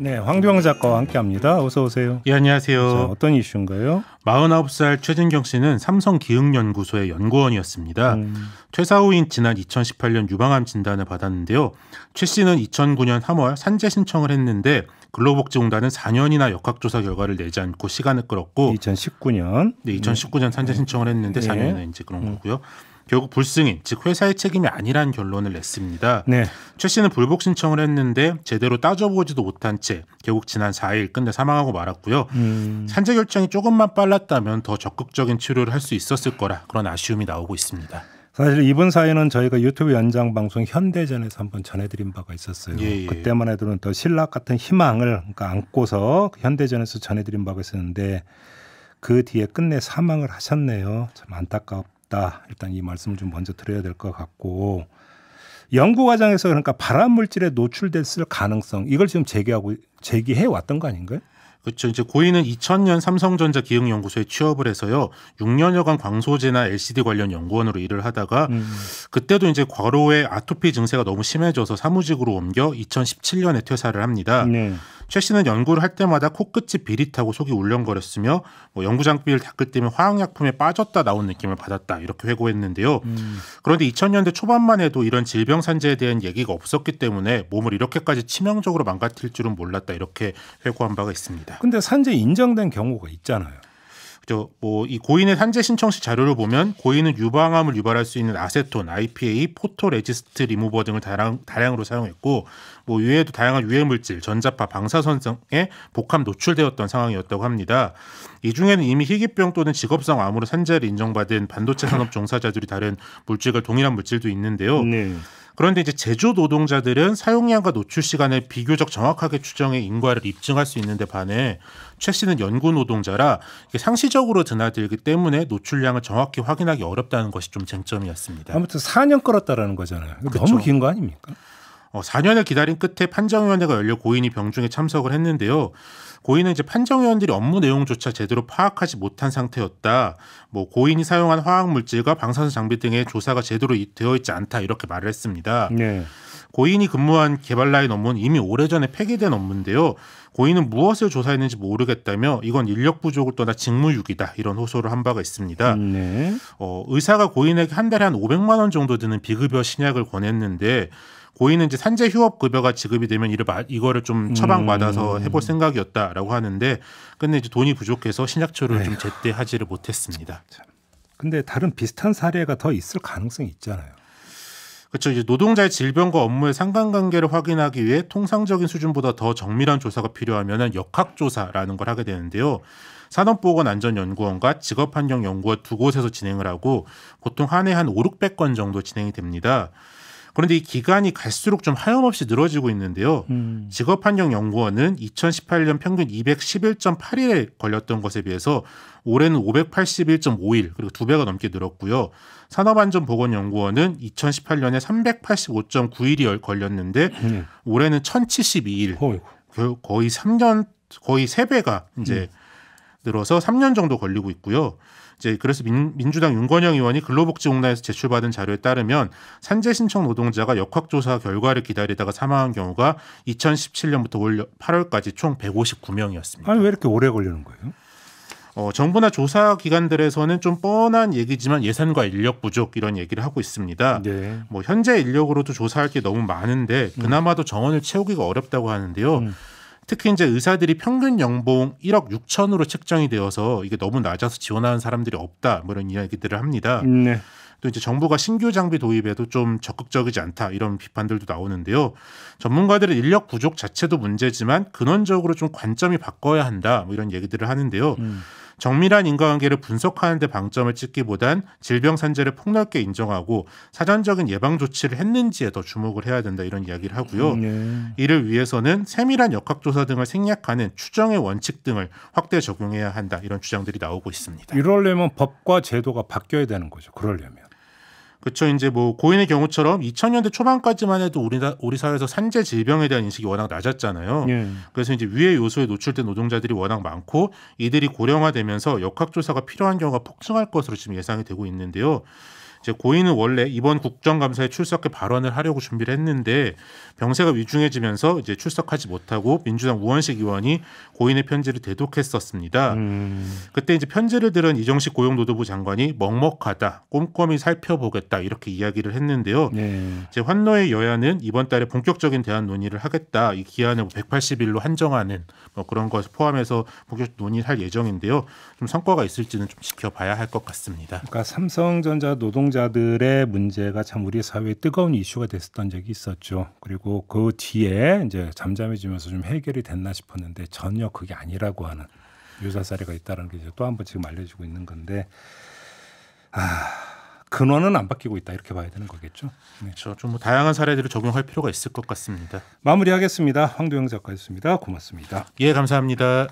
네, 황교안 작가와 함께합니다. 어서 오세요. 예, 안녕하세요. 자, 어떤 이슈인가요? 49살 최진경 씨는 삼성기흥연구소의 연구원이었습니다. 퇴사 후인 지난 2018년 유방암 진단을 받았는데요. 최 씨는 2009년 3월 산재 신청을 했는데 근로복지공단은 4년이나 역학조사 결과를 내지 않고 시간을 끌었고 2019년. 네, 2019년 산재 신청을 했는데 4년이나 이제 그런 거고요. 결국 불승인, 즉 회사의 책임이 아니라는 결론을 냈습니다. 네. 최 씨는 불복 신청을 했는데 제대로 따져보지도 못한 채 결국 지난 4일 끝내 사망하고 말았고요. 산재 결정이 조금만 빨랐다면 더 적극적인 치료를 할 수 있었을 거라 그런 아쉬움이 나오고 있습니다. 사실 이번 사연은 저희가 유튜브 연장 방송 현대전에서 한번 전해드린 바가 있었어요. 예. 그때만 해도는 더 신락 같은 희망을 안고서 현대전에서 전해드린 바가 있었는데 그 뒤에 끝내 사망을 하셨네요. 참 안타깝다. 일단 이 말씀을 좀 먼저 드려야 될 것 같고, 연구 과정에서 그러니까 발암 물질에 노출됐을 가능성, 이걸 지금 제기해 왔던 거 아닌가요? 그렇죠. 이제 고인은 2000년 삼성전자 기흥연구소에 취업을 해서요. 6년여간 광소제나 LCD 관련 연구원으로 일을 하다가 그때도 이제 과로에 아토피 증세가 너무 심해져서 사무직으로 옮겨 2017년에 퇴사를 합니다. 네. 최 씨는 연구를 할 때마다 코끝이 비릿하고 속이 울렁거렸으며 연구 장비를 닦을 때면 화학약품에 빠졌다 나온 느낌을 받았다 이렇게 회고했는데요. 그런데 2000년대 초반만 해도 이런 질병 산재에 대한 얘기가 없었기 때문에 몸을 이렇게까지 치명적으로 망가뜨릴 줄은 몰랐다 이렇게 회고한 바가 있습니다. 근데 산재 인정된 경우가 있잖아요. 이 고인의 산재 신청 시 자료를 보면 고인은 유방암을 유발할 수 있는 아세톤, IPA, 포토레지스트 리무버 등을 다량으로 사용했고 이외에도 다양한 유해 물질, 전자파, 방사선에 복합 노출되었던 상황이었다고 합니다. 이 중에는 이미 희귀병 또는 직업성 암으로 산재를 인정받은 반도체 산업 종사자들이 다른 물질과 동일한 물질도 있는데요. 네. 그런데 이제 제조 노동자들은 사용량과 노출 시간을 비교적 정확하게 추정해 인과를 입증할 수 있는데 반해 최 씨는 연구 노동자라 이게 상시적으로 드나들기 때문에 노출량을 정확히 확인하기 어렵다는 것이 좀 쟁점이었습니다. 아무튼 4년 끌었다라는 거잖아요. 그렇죠. 너무 긴 거 아닙니까? 4년을 기다린 끝에 판정위원회가 열려 고인이 병중에 참석을 했는데요. 고인은 이제 판정위원들이 업무 내용조차 제대로 파악하지 못한 상태였다. 고인이 사용한 화학 물질과 방사선 장비 등의 조사가 제대로 되어 있지 않다 이렇게 말을 했습니다. 네. 고인이 근무한 개발 라인 업무는 이미 오래전에 폐기된 업무인데요. 고인은 무엇을 조사했는지 모르겠다며 이건 인력 부족을 떠나 직무유기다 이런 호소를 한 바가 있습니다. 네. 의사가 고인에게 한 달에 한 500만 원 정도 드는 비급여 신약을 권했는데 고인은 이제 산재 휴업 급여가 지급이 되면 이거를 좀 처방받아서 해볼 생각이었다라고 하는데 근데 이제 돈이 부족해서 신약처를 좀 제때 하지를 못했습니다. 근데 다른 비슷한 사례가 더 있을 가능성이 있잖아요. 그렇죠. 이제 노동자의 질병과 업무의 상관관계를 확인하기 위해 통상적인 수준보다 더 정밀한 조사가 필요하면 역학조사라는 걸 하게 되는데요. 산업보건안전연구원과 직업환경연구원 두 곳에서 진행을 하고 보통 한 해 한 5,600건 정도 진행이 됩니다. 그런데 이 기간이 갈수록 좀 하염없이 늘어지고 있는데요. 직업환경연구원은 2018년 평균 211.8일에 걸렸던 것에 비해서 올해는 581.5일 그리고 2배가 넘게 늘었고요. 산업안전보건연구원은 2018년에 385.9일이 걸렸는데 올해는 1,072일 거의 3년 거의 3배가 이제 늘어서 3년 정도 걸리고 있고요. 이제 그래서 민주당 윤건영 의원이 근로복지공단에서 제출받은 자료에 따르면 산재 신청 노동자가 역학조사 결과를 기다리다가 사망한 경우가 2017년부터 올 8월까지 총 159명이었습니다. 아니 왜 이렇게 오래 걸리는 거예요? 정부나 조사 기관들에서는 좀 뻔한 얘기지만 예산과 인력 부족 이런 얘기를 하고 있습니다. 네. 현재 인력으로도 조사할 게 너무 많은데 그나마도 정원을 채우기가 어렵다고 하는데요. 특히 이제 의사들이 평균 연봉 1억 6천으로 책정이 되어서 이게 너무 낮아서 지원하는 사람들이 없다 이런 이야기들을 합니다. 네. 또 이제 정부가 신규 장비 도입에도 좀 적극적이지 않다 이런 비판들도 나오는데요. 전문가들은 인력 부족 자체도 문제지만 근원적으로 좀 관점이 바꿔야 한다 이런 얘기들을 하는데요. 정밀한 인과관계를 분석하는 데 방점을 찍기보단 질병 산재를 폭넓게 인정하고 사전적인 예방 조치를 했는지에 더 주목을 해야 된다 이런 이야기를 하고요. 이를 위해서는 세밀한 역학조사 등을 생략하는 추정의 원칙 등을 확대 적용해야 한다 이런 주장들이 나오고 있습니다. 이러려면 법과 제도가 바뀌어야 되는 거죠. 그러려면. 그렇죠. 이제 고인의 경우처럼 2000년대 초반까지만 해도 우리 사회에서 산재 질병에 대한 인식이 워낙 낮았잖아요. 그래서 이제 위해 요소에 노출된 노동자들이 워낙 많고 이들이 고령화되면서 역학조사가 필요한 경우가 폭증할 것으로 지금 예상이 되고 있는데요. 이제 고인은 원래 이번 국정감사에 출석해 발언을 하려고 준비를 했는데 병세가 위중해지면서 이제 출석하지 못하고 민주당 우원식 의원이 고인의 편지를 대독했었습니다. 그때 이제 편지를 들은 이정식 고용노동부 장관이 먹먹하다, 꼼꼼히 살펴보겠다 이렇게 이야기를 했는데요. 이제 환노의 여야는 이번 달에 본격적인 대안 논의를 하겠다. 이 기한을 180일로 한정하는 뭐 그런 것 포함해서 본격 논의할 예정인데요. 좀 성과가 있을지는 좀 지켜봐야 할 것 같습니다. 그러니까 삼성전자 노동자들의 문제가 참 우리 사회에 뜨거운 이슈가 됐었던 적이 있었죠. 그리고 그 뒤에 이제 잠잠해지면서 좀 해결이 됐나 싶었는데 전혀 그게 아니라고 하는 유사 사례가 있다는 게 이제 또 한 번 지금 알려지고 있는 건데 근원은 안 바뀌고 있다 이렇게 봐야 되는 거겠죠. 네. 그렇죠. 좀 뭐 다양한 사례들을 적용할 필요가 있을 것 같습니다. 마무리하겠습니다. 황도영 작가였습니다. 고맙습니다. 예, 감사합니다.